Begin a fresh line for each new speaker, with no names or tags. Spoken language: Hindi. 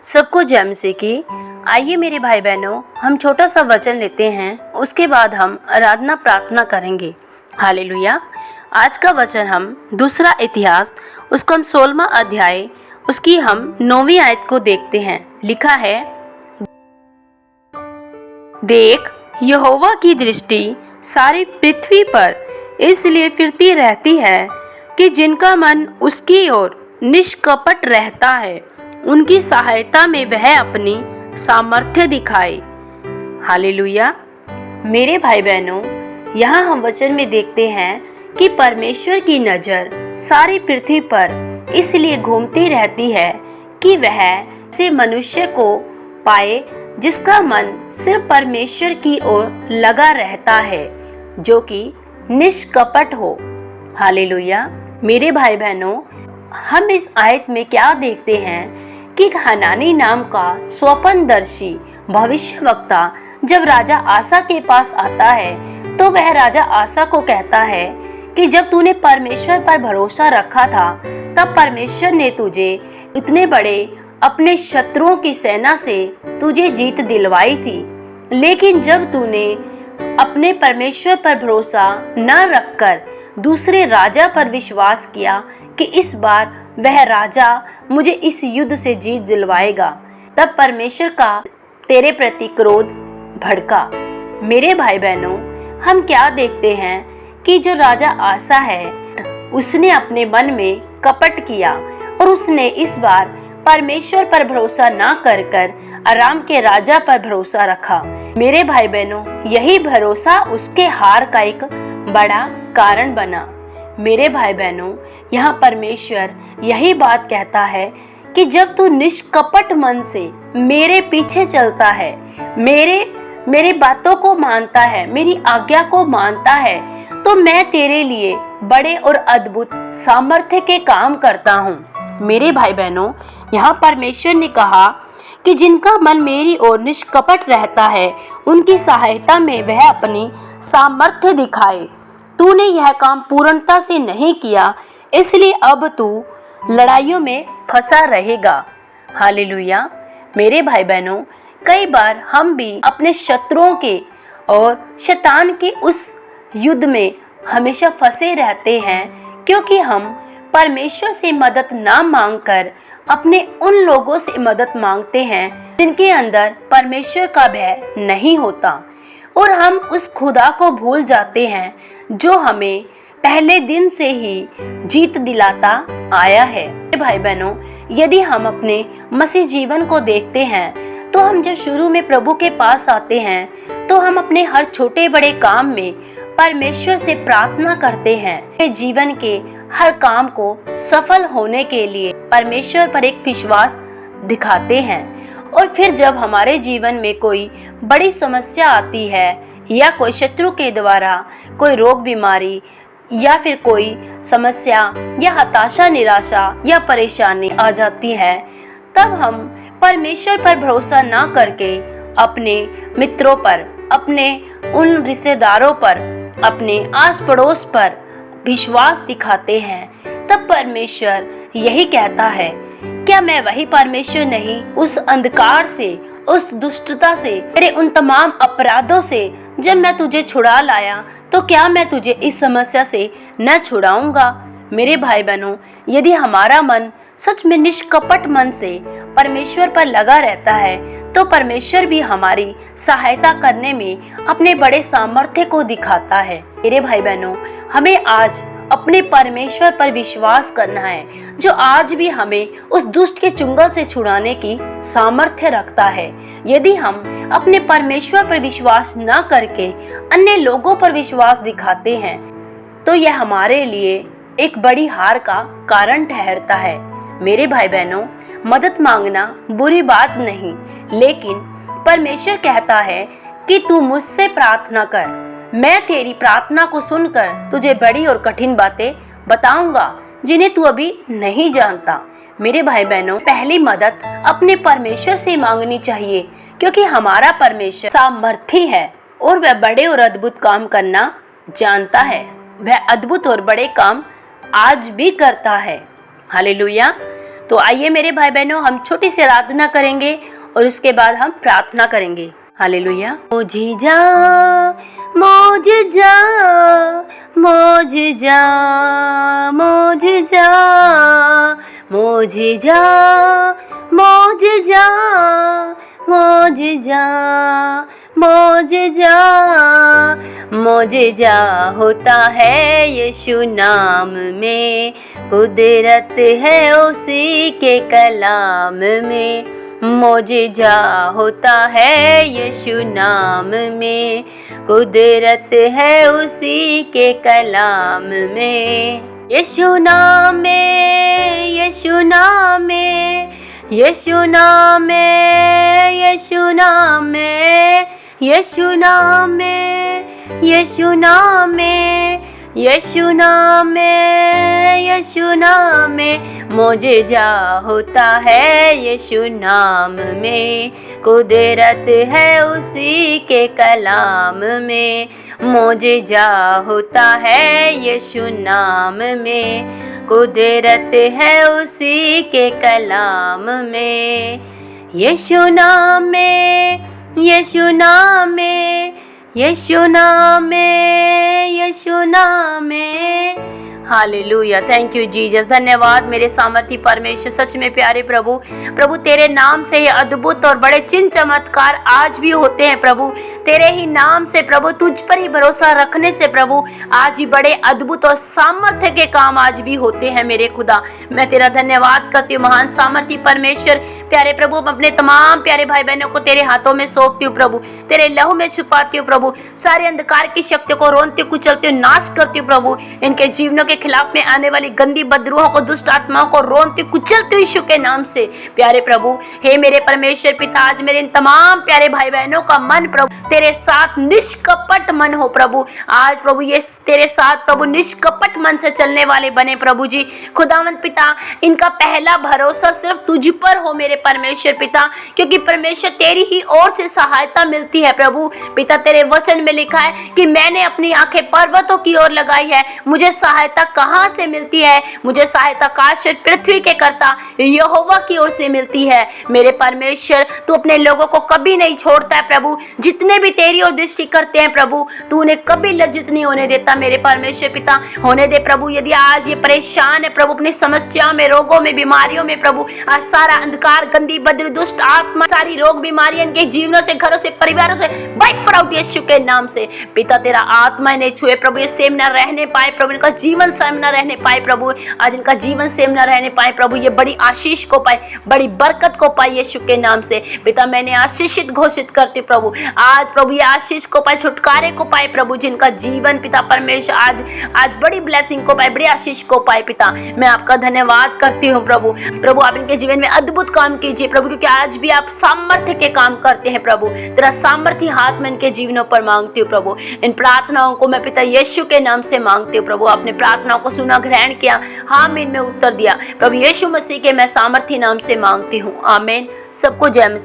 सबको जय मसीह की। आइए मेरे भाई बहनों, हम छोटा सा वचन लेते हैं, उसके बाद हम आराधना प्रार्थना करेंगे। हालेलुया। आज का वचन हम दूसरा इतिहास उसका हम 16वां अध्याय उसकी हम 9वीं आयत को देखते हैं। लिखा है, देख यहोवा की दृष्टि सारी पृथ्वी पर इसलिए फिरती रहती है कि जिनका मन उसकी ओर निष्कपट रहता है, उनकी सहायता में वह अपनी सामर्थ्य दिखाए। हालेलुया। मेरे भाई बहनों, यहाँ हम वचन में देखते हैं कि परमेश्वर की नज़र सारी पृथ्वी पर इसलिए घूमती रहती है कि वह ऐसे मनुष्य को पाए जिसका मन सिर्फ परमेश्वर की ओर लगा रहता है, जो कि निष्कपट हो। हालेलुया। मेरे भाई बहनों, हम इस आयत में क्या देखते हैं कि हनानी नाम का स्वप्नदर्शी भविष्यवक्ता जब राजा आसा के पास आता है तो वह राजा आसा को कहता है कि जब तूने परमेश्वर पर भरोसा रखा था तब परमेश्वर ने तुझे इतने बड़े अपने शत्रुओं की सेना से तुझे जीत दिलवाई थी, लेकिन जब तूने अपने परमेश्वर पर भरोसा न रखकर दूसरे राजा पर विश्वास किया कि इस बार वह राजा मुझे इस युद्ध से जीत दिलवाएगा, तब परमेश्वर का तेरे प्रति क्रोध भड़का। मेरे भाई बहनों, हम क्या देखते हैं कि जो राजा आसा है उसने अपने मन में कपट किया और उसने इस बार परमेश्वर पर भरोसा ना कर अराम के राजा पर भरोसा रखा। मेरे भाई बहनों, यही भरोसा उसके हार का एक बड़ा कारण बना। मेरे भाई बहनों, यहाँ परमेश्वर यही बात कहता है कि जब तू निष्कपट मन से मेरे पीछे चलता है, मेरे बातों को मानता है, मेरी आज्ञा को मानता है, तो मैं तेरे लिए बड़े और अद्भुत सामर्थ्य के काम करता हूँ। मेरे भाई बहनों, यहाँ परमेश्वर ने कहा कि जिनका मन मेरी ओर निष्कपट रहता है, उनकी सहायता में वह अपनी सामर्थ्य दिखाए। तूने यह काम पूर्णता से नहीं किया, इसलिए अब तू लड़ाइयों में फंसा रहेगा। हालेलुया। मेरे भाई बहनों, कई बार हम भी अपने शत्रुओं के और शैतान के उस युद्ध में हमेशा फंसे रहते हैं, क्योंकि हम परमेश्वर से मदद ना मांगकर अपने उन लोगों से मदद मांगते हैं जिनके अंदर परमेश्वर का भय नहीं होता, और हम उस खुदा को भूल जाते हैं जो हमें पहले दिन से ही जीत दिलाता आया है। भाई बहनों, यदि हम अपने मसीह जीवन को देखते हैं तो हम जब शुरू में प्रभु के पास आते हैं तो हम अपने हर छोटे बड़े काम में परमेश्वर से प्रार्थना करते हैं। जीवन के हर काम को सफल होने के लिए परमेश्वर पर एक विश्वास दिखाते हैं, और फिर जब हमारे जीवन में कोई बड़ी समस्या आती है या कोई शत्रु के द्वारा कोई रोग बीमारी या फिर कोई समस्या या हताशा निराशा या परेशानी आ जाती है, तब हम परमेश्वर पर भरोसा ना करके अपने मित्रों पर, अपने उन रिश्तेदारों पर, अपने आस पड़ोस पर विश्वास दिखाते हैं। तब परमेश्वर यही कहता है, क्या मैं वही परमेश्वर नहीं? उस अंधकार से, उस दुष्टता से, तेरे उन तमाम अपराधों से जब मैं तुझे छुड़ा लाया, तो क्या मैं तुझे इस समस्या से न छुड़ाऊंगा? मेरे भाई बहनों, यदि हमारा मन सच में निष्कपट मन से परमेश्वर पर लगा रहता है, तो परमेश्वर भी हमारी सहायता करने में अपने बड़े सामर्थ्य को दिखाता है। मेरे भाई बहनों, हमें आज अपने परमेश्वर पर विश्वास करना है, जो आज भी हमें उस दुष्ट के चुंगल से छुड़ाने की सामर्थ्य रखता है। यदि हम अपने परमेश्वर पर विश्वास न करके अन्य लोगों पर विश्वास दिखाते हैं, तो यह हमारे लिए एक बड़ी हार का कारण ठहरता है। मेरे भाई बहनों, मदद मांगना बुरी बात नहीं, लेकिन परमेश्वर कहता है कि तू मुझसे प्रार्थना कर, मैं तेरी प्रार्थना को सुनकर तुझे बड़ी और कठिन बातें बताऊंगा जिन्हें तू अभी नहीं जानता। मेरे भाई बहनों, पहली मदद अपने परमेश्वर से मांगनी चाहिए, क्योंकि हमारा परमेश्वर सामर्थी है और वह बड़े और अद्भुत काम करना जानता है। वह अद्भुत और बड़े काम आज भी करता है। हालेलुया। तो आइए मेरे भाई बहनों, हम छोटी सी आराधना करेंगे और उसके बाद हम प्रार्थना करेंगे। हालेलुया। मोजिजा मोजिजा मोजिजा मोजिजा मोजिजा मोजिजा मोजिजा मोजिजा मोजिजा होता है यीशु नाम में, कुदरत है उसी के कलाम में। मोजिजा होता है यीशु नाम में, कुदरत है उसी के कलाम में। यीशु नाम में, यीशु नाम में, यीशु नाम में, यीशु नाम में, यीशु नाम में, यीशु नाम में, यीशु नाम में, यीशु नाम में। मोजिजा होता है यीशु नाम में, कुदरत है उसी के कलाम में। मोजिजा होता है यीशु नाम में, कुदरत है उसी के कलाम में। यीशु नाम में, यीशु नाम में, यीशु नाम में, यीशु नाम में। हालेलुया। Thank you Jesus. धन्यवाद मेरे सामर्थी परमेश्वर। सच में प्यारे प्रभु, प्रभु तेरे नाम से ये अद्भुत और बड़े चिन्ह चमत्कार आज भी होते हैं प्रभु। तेरे ही नाम से प्रभु, तुझ पर ही भरोसा रखने से प्रभु आज भी बड़े अद्भुत और सामर्थ्य के काम आज भी होते हैं मेरे खुदा। मैं तेरा धन्यवाद करती हूँ महान सामर्थी परमेश्वर। प्यारे प्रभु, मैं अपने तमाम प्यारे भाई बहनों को तेरे हाथों में सौंपती हूँ प्रभु, तेरे लहू में छुपाती हूँ प्रभु। सारे अंधकार की शक्तियों को रोनती कुचलती हूँ, नाश करती हूँ प्रभु। इनके जीवनों के खिलाफ में आने वाली गंदी बदरूहों को, दुष्ट आत्माओं को रोनती कुचलती यीशु के नाम से। प्यारे प्रभु, हे मेरे परमेश्वर पिता, आज मेरे इन तमाम प्यारे भाई बहनों का मन प्रभु तेरे साथ निष्कपट मन हो प्रभु। आज प्रभु ये तेरे साथ प्रभु निष्कपट मन से चलने वाले बने प्रभु जी। खुदावंत पिता, इनका पहला भरोसा सिर्फ तुझ पर हो मेरे परमेश्वर पिता, क्योंकि परमेश्वर तेरी ही ओर से सहायता मिलती है प्रभु। पिता, तेरे वचन में लिखा है कि मैंने अपनी आंखें पर्वतों की ओर लगाई है, मुझे सहायता कहां से मिलती है? मुझे सहायता आकाश पृथ्वी के कर्ता यहोवा की ओर से मिलती है। मेरे परमेश्वर, तू अपने लोगों को कभी नहीं छोड़ता है प्रभु। जितने भी तेरी ओर दृष्टि करते हैं प्रभु, तू उन्हें कभी लज्जित नहीं होने देता मेरे परमेश्वर पिता। होने दे प्रभु, यदि आज ये परेशान है प्रभु अपनी समस्याओं में, रोगों में, बीमारियों में प्रभु, आज सारा अंधकार, गंदी बद्र, दुष्ट आत्मा, सारी रोग बीमारियां इनके जीवनों से, घरों से, परिवारों से बाइक आउट यीशु के नाम से। पिता, तेरा आत्मा इन्हें छुए प्रभु, ये सेम न रहने पाए प्रभु, इनका जीवन सेम न रहने पाए प्रभु। आज इनका जीवन सेम न रहने पाए प्रभु, ये बड़ी आशीष को पाए, बड़ी बरकत को पाए यीशु के नाम से। पिता, मैंने आशीषित घोषित करती प्रभु, आज प्रभु ये आशीष को पाए, छुटकारे को पाए प्रभु, जिनका जीवन पिता परमेश्वर आज बड़ी ब्लेसिंग को पाए, बड़ी आशीष को पाए। पिता, मैं आपका धन्यवाद करती हूँ प्रभु। प्रभु, आप इनके जीवन में अद्भुत काम कीजिए प्रभु, क्योंकि आज भी आप सामर्थ्य के काम करते हैं प्रभु। तेरा सामर्थ्य हाथ में इनके जीवनों पर मांगती हूँ प्रभु। इन प्रार्थनाओं को मैं पिता यीशु के नाम से मांगती हूँ प्रभु। आपने प्रार्थनाओं को सुना, ग्रहण किया, आमीन में उत्तर दिया प्रभु। यीशु मसीह के मैं सामर्थ्य नाम से मांगती हूँ, आमीन। सबको जय मसीह।